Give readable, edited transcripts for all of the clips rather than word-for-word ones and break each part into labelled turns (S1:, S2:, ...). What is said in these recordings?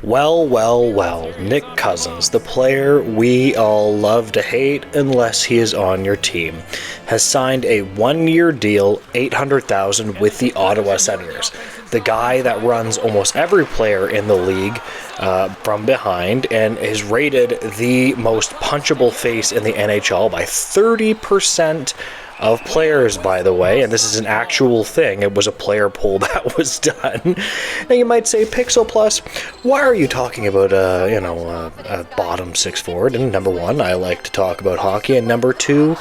S1: Well, well, well, Nick Cousins, the player we all love to hate unless he is on your team, has signed a one-year deal, $800,000 with the Ottawa Senators. The guy that runs almost every player in the league from behind and is rated the most punchable face in the NHL by 30% of players, by the way, and this is an actual thing. It was a player poll that was done. And you might say, Pixel Plus, why are you talking about a bottom six forward? And number one, I like to talk about hockey, and number two,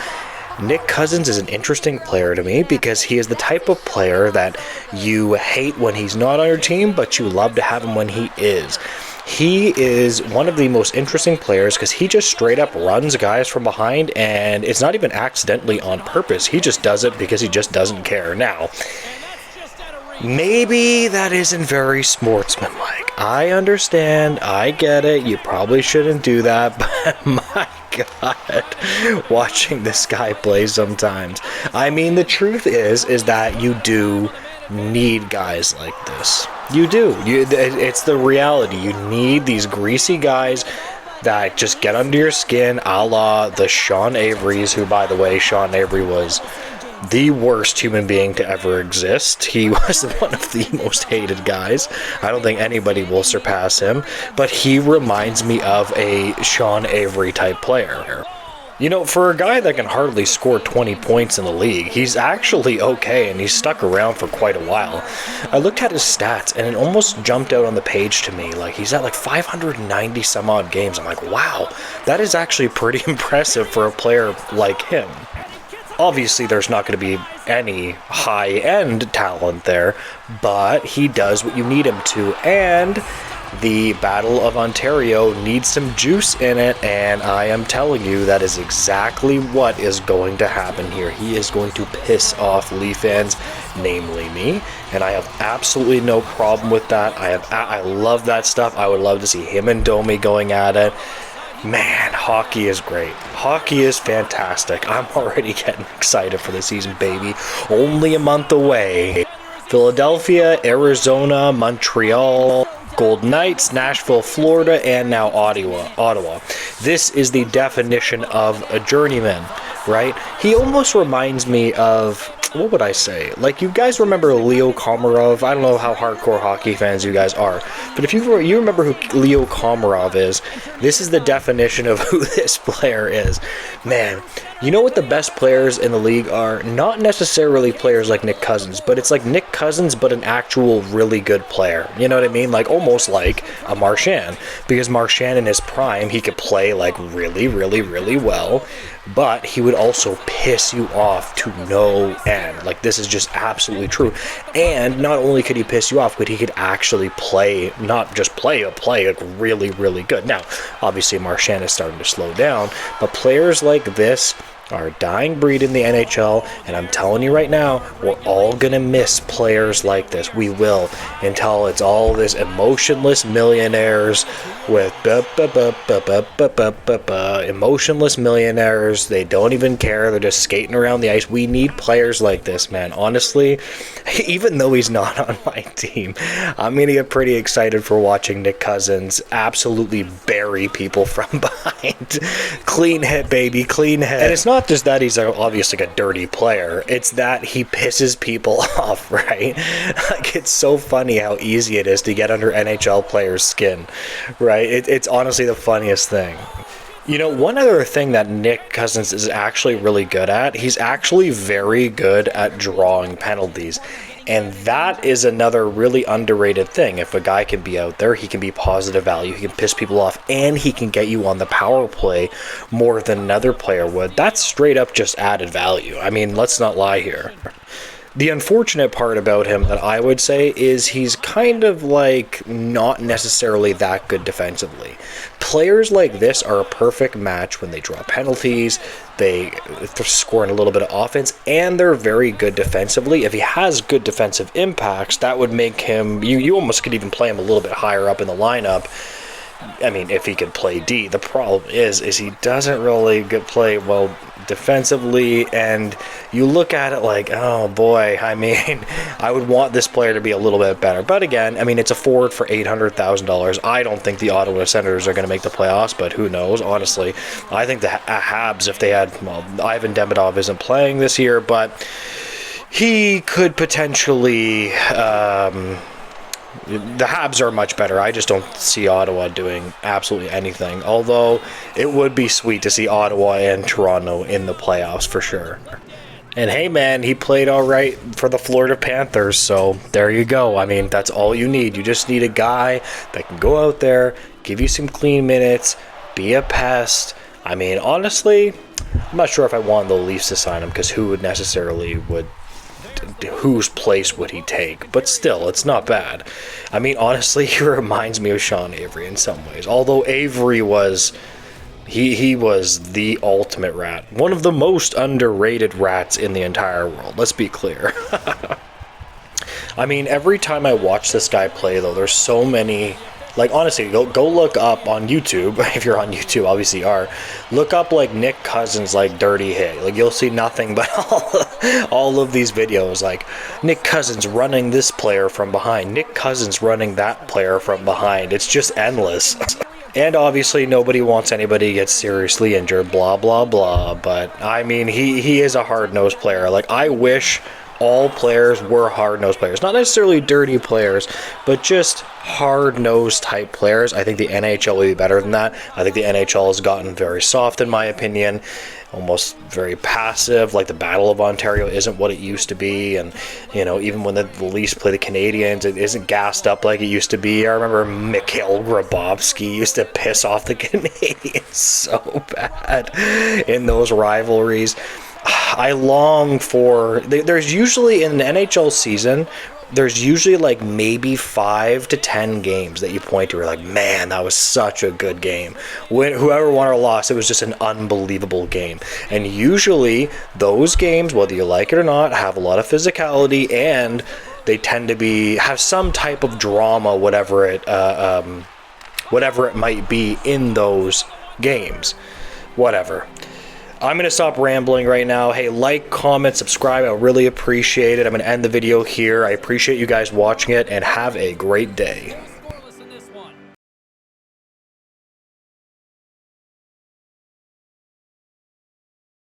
S1: Nick Cousins is an interesting player to me because he is the type of player that you hate when he's not on your team, but you love to have him when he is. He is one of the most interesting players because he just straight up runs guys from behind, and it's not even accidentally on purpose. He just does it because he just doesn't care. Now, maybe that isn't very sportsmanlike. I understand. I get it. You probably shouldn't do that, but my God, watching this guy play sometimes. I mean, the truth is that you do need guys like this. You do. It's the reality. You need these greasy guys that just get under your skin, a la the Sean Averys, who, by the way, Sean Avery was the worst human being to ever exist. He was one of the most hated guys. I don't think anybody will surpass him, but he reminds me of a Sean Avery type player. You know, for a guy that can hardly score 20 points in the league, he's actually okay, and he's stuck around for quite a while. I looked at his stats, and it almost jumped out on the page to me. Like, he's at like 590 some odd games. I'm like, wow, that is actually pretty impressive for a player like him. Obviously, there's not going to be any high-end talent there, but he does what you need him to, and the Battle of Ontario needs some juice in it, and I am telling you that is exactly what is going to happen here. He is going to piss off Leaf fans, namely me, and I have absolutely no problem with that. I love that stuff. I would love to see him and Domi going at it. Man, hockey is great. Hockey is fantastic. I'm already getting excited for the season, baby. Only a month away. Philadelphia, Arizona, Montreal, Golden Knights, Nashville, Florida, and now Ottawa. This is the definition of a journeyman, right? He almost reminds me of, what would I say? Like, you guys remember Leo Komarov? I don't know how hardcore hockey fans you guys are, but if you remember who Leo Komarov is, this is the definition of who this player is. Man, you know what the best players in the league are? Not necessarily players like Nick Cousins, but it's like Nick Cousins, but an actual really good player. You know what I mean? Like, almost like a Marchand. Because Marchand in his prime, he could play like really, really, really well, but he would also piss you off to no end. Like, this is just absolutely true. And not only could he piss you off, but he could actually play, not just play, but play like really, really good. Now, obviously Marchand is starting to slow down, but players like this are a dying breed in the NHL, and I'm telling you right now, we're all gonna miss players like this. We will, until it's all this emotionless millionaires with emotionless millionaires. They don't even care. They're just skating around the ice. We need players like this, man. Honestly, even though he's not on my team, I'm gonna get pretty excited for watching Nick Cousins absolutely bury people from behind. Clean hit, baby, clean hit. And it's not just that he's obviously a dirty player, it's that he pisses people off, right? Like, it's so funny how easy it is to get under NHL players' skin, right? It's honestly the funniest thing. You know, one other thing that Nick Cousins is actually really good at, he's actually very good at drawing penalties. And that is another really underrated thing. If a guy can be out there, he can be positive value, he can piss people off, and he can get you on the power play more than another player would. That's straight up just added value. I mean, let's not lie here. The unfortunate part about him that I would say is he's kind of like not necessarily that good defensively. Players like this are a perfect match when they draw penalties, they're scoring a little bit of offense, and they're very good defensively. If he has good defensive impacts, that would make him, you almost could even play him a little bit higher up in the lineup I mean, if he could play D. The problem is he doesn't really play well defensively, and you look at it like, oh boy, I mean, I would want this player to be a little bit better. But again, I mean, it's a forward for $800,000. I don't think the Ottawa Senators are going to make the playoffs, but who knows, honestly. I think the Habs, if they had, well, Ivan Demidov isn't playing this year, but he could potentially... the Habs are much better. I just don't see Ottawa doing absolutely anything. Although it would be sweet to see Ottawa and Toronto in the playoffs for sure. And hey man, he played all right for the Florida Panthers, so there you go. I mean, that's all you need. You just need a guy that can go out there, give you some clean minutes, be a pest. I mean, honestly, I'm not sure if I want the Leafs to sign him, because whose place would he take? But still, it's not bad. I mean, honestly, he reminds me of Sean Avery in some ways. Although Avery was... He was the ultimate rat. One of the most underrated rats in the entire world. Let's be clear. I mean, every time I watch this guy play, though, there's so many... Like, honestly, go look up on YouTube. If you're on YouTube, obviously you are. Look up, like, Nick Cousins, like, dirty hit. Like, you'll see nothing but all of these videos. Like, Nick Cousins running this player from behind. Nick Cousins running that player from behind. It's just endless. And obviously, nobody wants anybody to get seriously injured, blah, blah, blah. But, I mean, he is a hard-nosed player. Like, I wish... all players were hard-nosed players. Not necessarily dirty players, but just hard-nosed type players. I think the NHL would be better than that. I think the NHL has gotten very soft, in my opinion. Almost very passive. Like, the Battle of Ontario isn't what it used to be. And, you know, even when the Leafs play the Canadiens, it isn't gassed up like it used to be. I remember Mikhail Grabovski used to piss off the Canadiens so bad in those rivalries. I long for... There's usually, in an NHL season, there's usually like maybe 5 to 10 games that you point to where like, man, that was such a good game. Whoever won or lost, it was just an unbelievable game. And usually those games, whether you like it or not, have a lot of physicality, and they tend to have some type of drama, whatever it might be in those games. Whatever. I'm going to stop rambling right now. Hey, like, comment, subscribe. I really appreciate it. I'm going to end the video here. I appreciate you guys watching it, and have a great day.